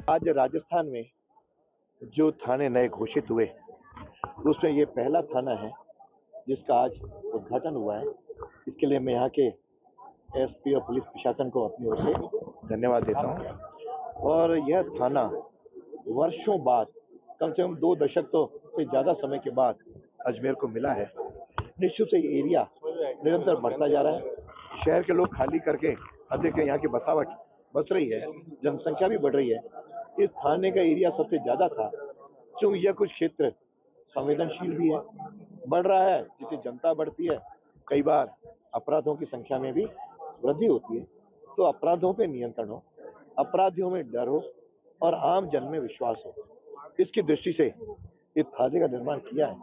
आज राजस्थान में जो थाने नए घोषित हुए उसमें ये पहला थाना है जिसका आज उद्घाटन हुआ है। इसके लिए मैं यहाँ के एसपी और पुलिस प्रशासन को अपनी ओर से धन्यवाद देता हूँ। और यह थाना वर्षों बाद, कम से कम 2 दशक तो से ज़्यादा समय के बाद अजमेर को मिला है। निश्चित से ये एरिया निरंतर बढ़ता जा रहा है। शहर के लोग खाली करके अधिक यहाँ की बसावट बस रही है, जनसंख्या भी बढ़ रही है। इस थाने का एरिया सबसे ज़्यादा था, क्योंकि यह कुछ क्षेत्र संवेदनशील भी है। बढ़ रहा है, जितनी जनता बढ़ती है कई बार अपराधों की संख्या में भी वृद्धि होती है। तो अपराधों पे नियंत्रण हो, अपराधियों में डर हो और आम जन में विश्वास हो, इसकी दृष्टि से इस थाने का निर्माण किया है।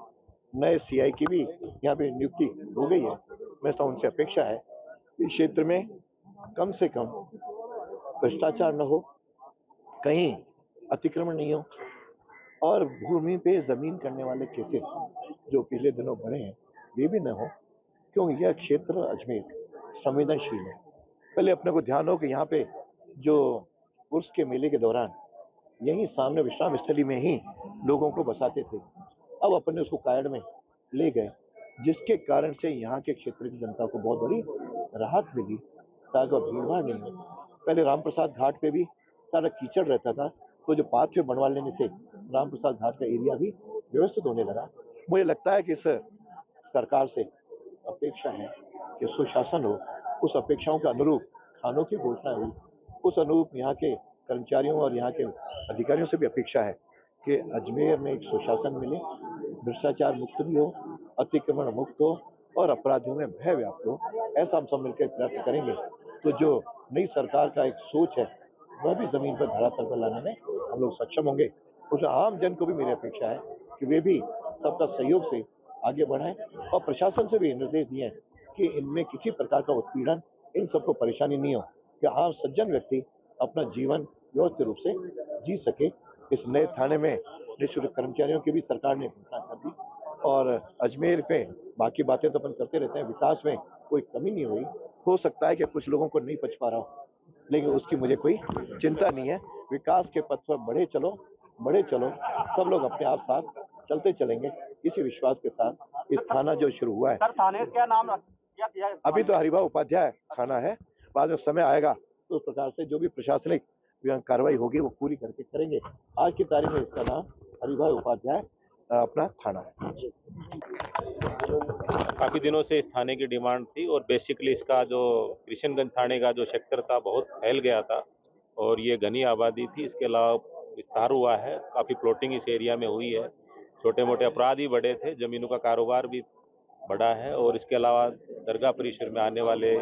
नए सीआई की भी यहाँ पे नियुक्ति हो गई है। मैं तो उनसे अपेक्षा है कि क्षेत्र में कम से कम भ्रष्टाचार न हो, कहीं अतिक्रमण नहीं हो और भूमि पे जमीन करने वाले केसेस जो पिछले दिनों बढ़े हैं वे भी न हो, क्योंकि यह क्षेत्र अजमेर संवेदनशील है। पहले अपने को ध्यान हो कि यहाँ पे जो उर्स के मेले के दौरान यहीं सामने विश्राम स्थली में ही लोगों को बसाते थे। अब अपने उसको कायड़ में ले गए, जिसके कारण से यहाँ के क्षेत्र की जनता को बहुत बड़ी राहत मिली, ताकि भीड़ भाड़ नहीं हो। पहले रामप्रसाद घाट पे भी सारा कीचड़ रहता था, तो जो पाथवे बनवा लेने से रामप्रसाद घाट का एरिया भी व्यवस्थित होने लगा। मुझे लगता है कि इस सरकार से अपेक्षा है कि सुशासन हो, उस अपेक्षाओं के अनुरूप थानों की घोषणा हुई, उस अनुरूप यहाँ के कर्मचारियों और यहाँ के अधिकारियों से भी अपेक्षा है कि अजमेर में एक सुशासन मिले, भ्रष्टाचार मुक्त भी हो, अतिक्रमण मुक्त हो और अपराधियों में भय व्याप्त हो। ऐसा हम सब मिलकर प्रयत्न करेंगे तो जो नई सरकार का एक सोच है वह भी जमीन पर धरातल पर लाने में हम लोग सक्षम होंगे। उसमें आम जन को भी मेरी अपेक्षा है कि वे भी सबका सहयोग से आगे बढ़ाएं और प्रशासन से भी निर्देश दिए कि इनमें किसी प्रकार का उत्पीड़न, इन सबको परेशानी नहीं हो, कि आम सज्जन व्यक्ति अपना जीवन व्यवस्थित रूप से जी सके। इस नए थाने में निःशुल्क कर्मचारियों की भी सरकार ने घोषणा कर दी और अजमेर पे बाकी बातें तो अपन करते रहते हैं, विकास में कोई कमी नहीं हुई। हो सकता है कि कुछ लोगों को नहीं पच पा रहा हो, लेकिन उसकी मुझे कोई चिंता नहीं है। विकास के पथ पर बढ़े चलो, सब लोग अपने आप साथ चलते चलेंगे। इसी विश्वास के साथ ये थाना जो शुरू हुआ है, सर थाने क्या नाम क्या किया है? अभी तो हरिभाव उपाध्याय थाना है, बाद में समय आएगा तो उस प्रकार से जो भी प्रशासनिक कार्रवाई होगी वो पूरी करके करेंगे। आज की तारीख में इसका नाम हरिभाव उपाध्याय अपना थाना है। काफ़ी दिनों से इस थाने की डिमांड थी और बेसिकली इसका जो किशनगंज थाने का जो सेक्टर था बहुत फैल गया था और ये घनी आबादी थी। इसके अलावा विस्तार हुआ है, काफ़ी प्लॉटिंग इस एरिया में हुई है, छोटे मोटे अपराध भी बढ़े थे, ज़मीनों का कारोबार भी बढ़ा है और इसके अलावा दरगाह परिसर में आने वाले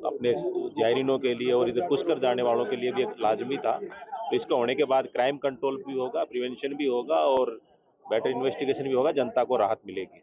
अपने जायरीनों के लिए और इधर पुष्कर जाने वालों के लिए भी एक लाजमी था। तो इसका होने के बाद क्राइम कंट्रोल भी होगा, प्रिवेंशन भी होगा और बेटर इन्वेस्टिगेशन भी होगा, जनता को राहत मिलेगी।